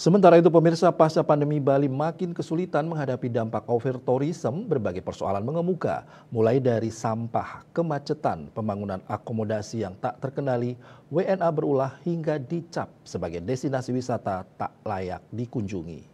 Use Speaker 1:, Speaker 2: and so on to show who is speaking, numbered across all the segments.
Speaker 1: Sementara itu pemirsa, pasca pandemi Bali makin kesulitan menghadapi dampak overtourism, berbagai persoalan mengemuka, mulai dari sampah, kemacetan, pembangunan akomodasi yang tak terkendali, WNA berulah hingga dicap sebagai destinasi wisata tak layak dikunjungi.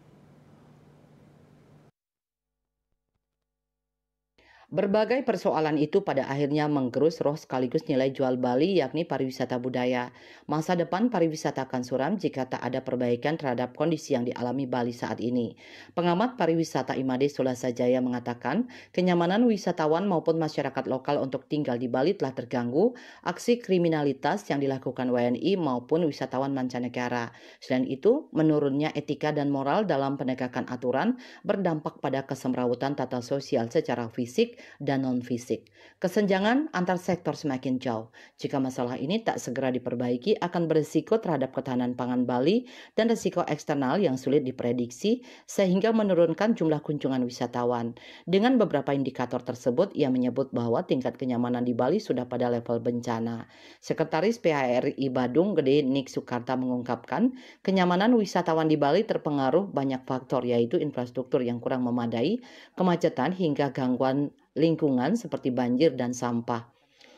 Speaker 2: Berbagai persoalan itu pada akhirnya menggerus roh sekaligus nilai jual Bali, yakni pariwisata budaya. Masa depan pariwisata akan suram jika tak ada perbaikan terhadap kondisi yang dialami Bali saat ini. Pengamat pariwisata Imade Sulasajaya mengatakan, kenyamanan wisatawan maupun masyarakat lokal untuk tinggal di Bali telah terganggu aksi kriminalitas yang dilakukan WNI maupun wisatawan mancanegara. Selain itu, menurunnya etika dan moral dalam penegakan aturan berdampak pada kesemrawutan tata sosial secara fisik dan non-fisik. Kesenjangan antar sektor semakin jauh. Jika masalah ini tak segera diperbaiki, akan berisiko terhadap ketahanan pangan Bali dan risiko eksternal yang sulit diprediksi sehingga menurunkan jumlah kunjungan wisatawan. Dengan beberapa indikator tersebut, ia menyebut bahwa tingkat kenyamanan di Bali sudah pada level bencana. Sekretaris PHRI Badung Gede Nik Sukarta mengungkapkan, kenyamanan wisatawan di Bali terpengaruh banyak faktor, yaitu infrastruktur yang kurang memadai, kemacetan hingga gangguan lingkungan seperti banjir dan sampah.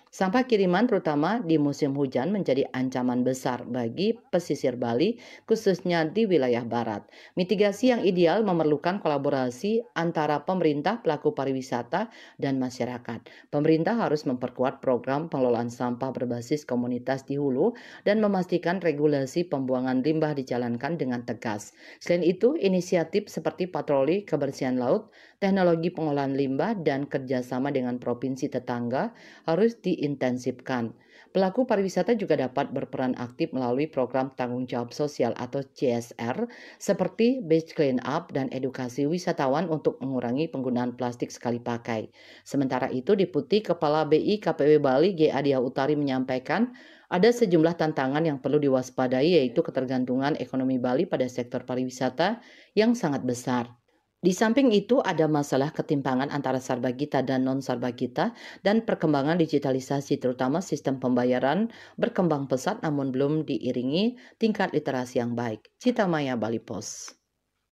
Speaker 2: Sampah kiriman terutama di musim hujan menjadi ancaman besar bagi pesisir Bali, khususnya di wilayah barat. Mitigasi yang ideal memerlukan kolaborasi antara pemerintah, pelaku pariwisata, dan masyarakat. Pemerintah harus memperkuat program pengelolaan sampah berbasis komunitas di hulu dan memastikan regulasi pembuangan limbah dijalankan dengan tegas. Selain itu, inisiatif seperti patroli kebersihan laut, teknologi pengolahan limbah, dan kerjasama dengan provinsi tetangga harus diintensifkan. Pelaku pariwisata juga dapat berperan aktif melalui program tanggung jawab sosial atau CSR seperti beach clean up dan edukasi wisatawan untuk mengurangi penggunaan plastik sekali pakai. Sementara itu, Deputi Kepala BI KPW Bali G.A. Utari menyampaikan ada sejumlah tantangan yang perlu diwaspadai, yaitu ketergantungan ekonomi Bali pada sektor pariwisata yang sangat besar. Di samping itu ada masalah ketimpangan antara Sarbagita dan non-Sarbagita dan perkembangan digitalisasi, terutama sistem pembayaran berkembang pesat namun belum diiringi tingkat literasi yang baik. Cita Maya, Bali Pos.